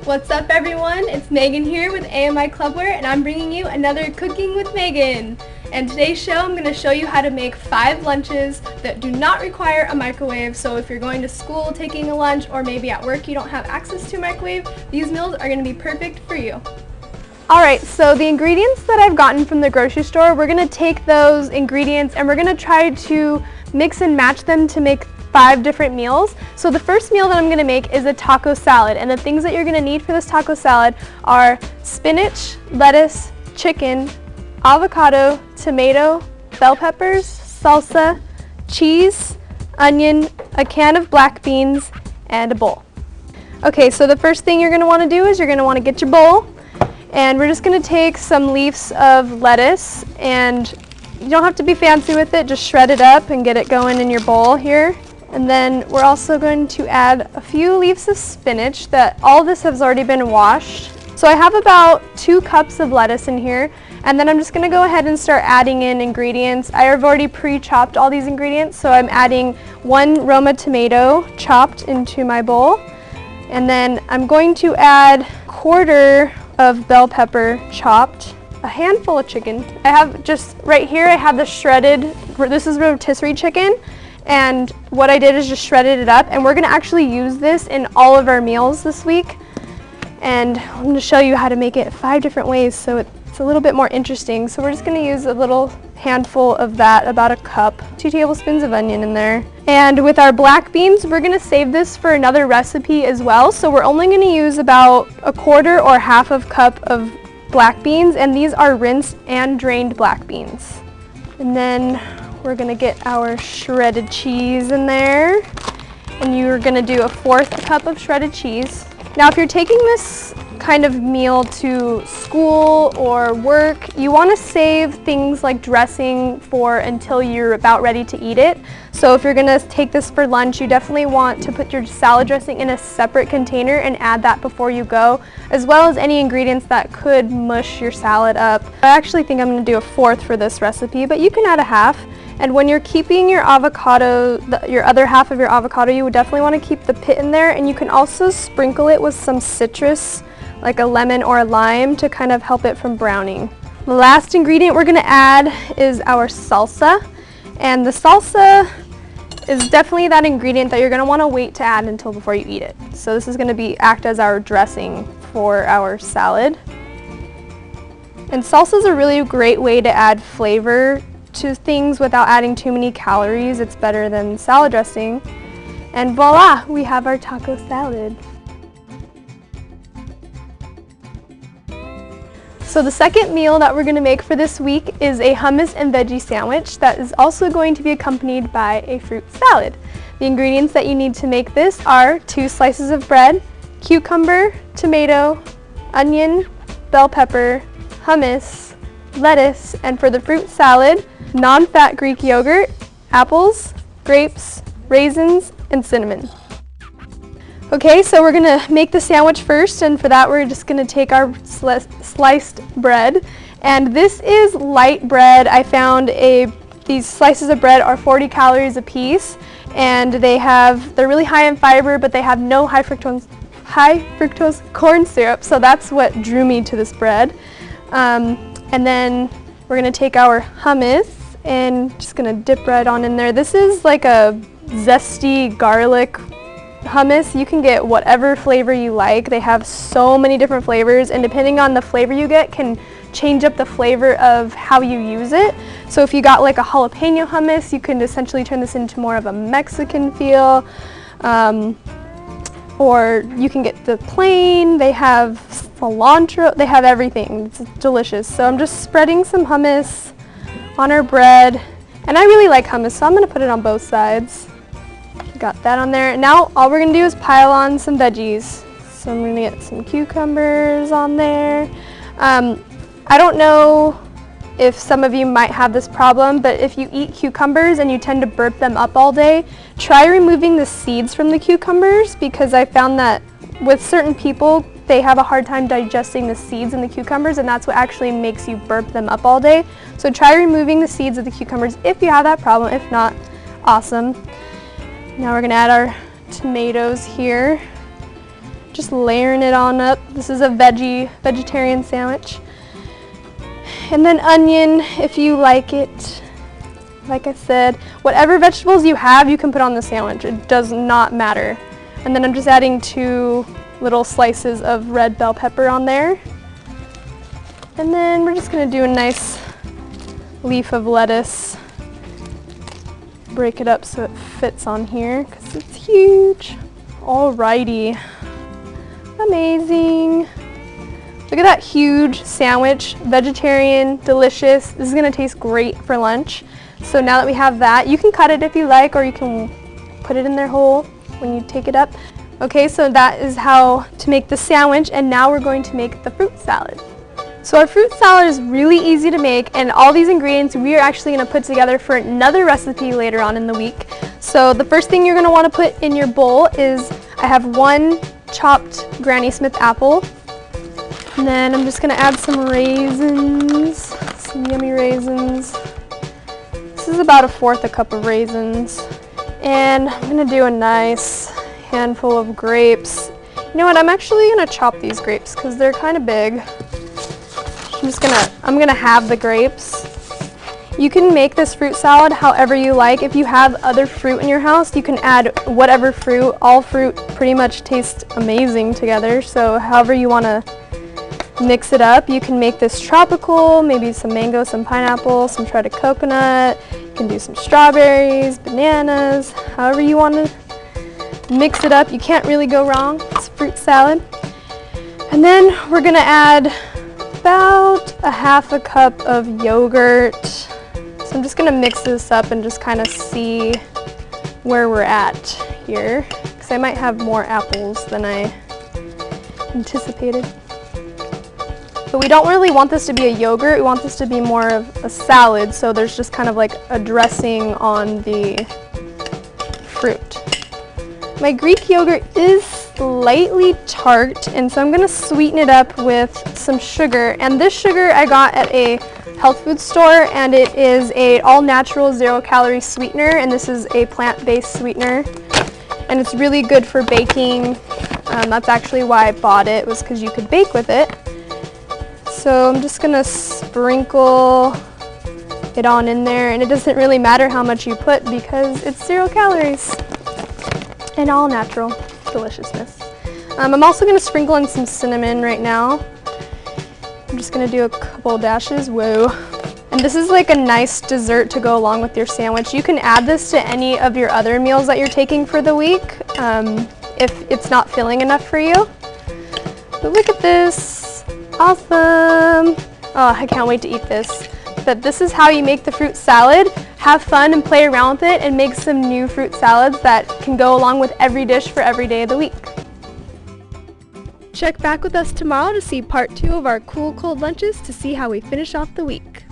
What's up everyone, it's Megan here with AMI Clubwear and I'm bringing you another Cooking with Megan. And today's show I'm going to show you how to make 5 lunches that do not require a microwave. So if you're going to school taking a lunch or maybe at work you don't have access to a microwave, these meals are going to be perfect for you. Alright, so the ingredients that I've gotten from the grocery store, we're going to take those ingredients and we're going to try to mix and match them to make 5 different meals. So the first meal that I'm going to make is a taco salad, and the things that you're going to need for this taco salad are spinach, lettuce, chicken, avocado, tomato, bell peppers, salsa, cheese, onion, a can of black beans, and a bowl. Okay, so the first thing you're going to want to do is you're going to want to get your bowl, and we're just going to take some leaves of lettuce, and you don't have to be fancy with it, just shred it up and get it going in your bowl here. And then we're also going to add a few leaves of spinach. All this has already been washed. So I have about 2 cups of lettuce in here, and then I'm just going to go ahead and start adding in ingredients. I have already pre-chopped all these ingredients, so I'm adding 1 Roma tomato chopped into my bowl, and then I'm going to add 1/4 of bell pepper chopped, a handful of chicken. I have just right here, I have the shredded, this is rotisserie chicken. And what I did is just shredded it up, and we're going to actually use this in all of our meals this week. And I'm going to show you how to make it 5 different ways so it's a little bit more interesting. So we're just going to use a little handful of that, about a cup, 2 tablespoons of onion in there. And with our black beans, we're going to save this for another recipe as well. So we're only going to use about 1/4 or 1/2 cup of black beans, and these are rinsed and drained black beans. And then we're going to get our shredded cheese in there, and you're going to do a 1/4 cup of shredded cheese. Now if you're taking this kind of meal to school or work, you want to save things like dressing for until you're about ready to eat it. So if you're going to take this for lunch, you definitely want to put your salad dressing in a separate container and add that before you go, as well as any ingredients that could mush your salad up. I actually think I'm going to do a 1/4 for this recipe, but you can add a 1/2. And when you're keeping your avocado, your other half of your avocado, you would definitely want to keep the pit in there, and you can also sprinkle it with some citrus, like a lemon or a lime, to kind of help it from browning. The last ingredient we're going to add is our salsa, and the salsa is definitely that ingredient that you're going to want to wait to add until before you eat it. So this is going to act as our dressing for our salad. And salsa is a really great way to add flavor to things without adding too many calories. It's better than salad dressing. And voila, we have our taco salad. So the second meal that we're going to make for this week is a hummus and veggie sandwich that is also going to be accompanied by a fruit salad. The ingredients that you need to make this are 2 slices of bread, cucumber, tomato, onion, bell pepper, hummus, lettuce, and for the fruit salad, non-fat Greek yogurt, apples, grapes, raisins, and cinnamon. Okay, so we're going to make the sandwich first, and for that we're just going to take our sliced bread. And this is light bread. I found these slices of bread are 40 calories a piece, and they're really high in fiber, but they have no high fructose corn syrup, so that's what drew me to this bread. And then we're going to take our hummus and just going to dip right on in there. This is like a zesty garlic hummus. You can get whatever flavor you like. They have so many different flavors, and depending on the flavor you get can change up the flavor of how you use it. So if you got like a jalapeno hummus, you can essentially turn this into more of a Mexican feel. Or you can get the plain. They have cilantro. They have everything. It's delicious. So I'm just spreading some hummus on our bread, and I really like hummus, so I'm going to put it on both sides. Got that on there. And now all we're going to do is pile on some veggies. So I'm going to get some cucumbers on there. I don't know if some of you might have this problem, but if you eat cucumbers and you tend to burp them up all day, try removing the seeds from the cucumbers, because I found that with certain people, they have a hard time digesting the seeds in the cucumbers, and that's what actually makes you burp them up all day. So try removing the seeds of the cucumbers if you have that problem. If not, Awesome. Now we're gonna add our tomatoes here. Just layering it on up. This is a vegetarian sandwich. And then onion, if you like it. Like I said, whatever vegetables you have, you can put on the sandwich. It does not matter. And then I'm just adding 2 little slices of red bell pepper on there. And then we're just gonna do a nice leaf of lettuce. Break it up so it fits on here because it's huge. Alrighty. Amazing. Look at that huge sandwich, vegetarian, delicious. This is gonna taste great for lunch. So now that we have that, you can cut it if you like, or you can put it in there whole when you take it up. Okay, so that is how to make the sandwich, and now we're going to make the fruit salad. So our fruit salad is really easy to make, and all these ingredients we are actually gonna put together for another recipe later on in the week. So the first thing you're gonna wanna put in your bowl is, I have 1 chopped Granny Smith apple. And then I'm just gonna add some raisins, some yummy raisins. This is about 1/4 cup of raisins. And I'm gonna do a nice handful of grapes. You know what, I'm actually gonna chop these grapes because they're kind of big. I'm gonna have the grapes. You can make this fruit salad however you like. If you have other fruit in your house, you can add whatever fruit. All fruit pretty much tastes amazing together, so however you wanna mix it up. You can make this tropical, maybe some mango, some pineapple, some shredded coconut. You can do some strawberries, bananas, however you want to mix it up. You can't really go wrong. It's fruit salad. And then we're gonna add about 1/2 cup of yogurt. So I'm just gonna mix this up and just kind of see where we're at here, because I might have more apples than I anticipated. But we don't really want this to be a yogurt, we want this to be more of a salad, so there's just kind of like a dressing on the fruit. My Greek yogurt is slightly tart, and so I'm gonna sweeten it up with some sugar. And this sugar I got at a health food store, and it is a all-natural 0-calorie sweetener, and this is a plant-based sweetener. And it's really good for baking. That's actually why I bought it, was because you could bake with it. So I'm just gonna sprinkle it on in there, and it doesn't really matter how much you put because it's 0 calories and all natural deliciousness. I'm also gonna sprinkle in some cinnamon right now. I'm just gonna do a couple dashes, whoa. And this is like a nice dessert to go along with your sandwich. You can add this to any of your other meals that you're taking for the week if it's not filling enough for you. But look at this. Awesome! Oh, I can't wait to eat this. But this is how you make the fruit salad. Have fun and play around with it and make some new fruit salads that can go along with every dish for every day of the week. Check back with us tomorrow to see part 2 of our cool cold lunches to see how we finish off the week.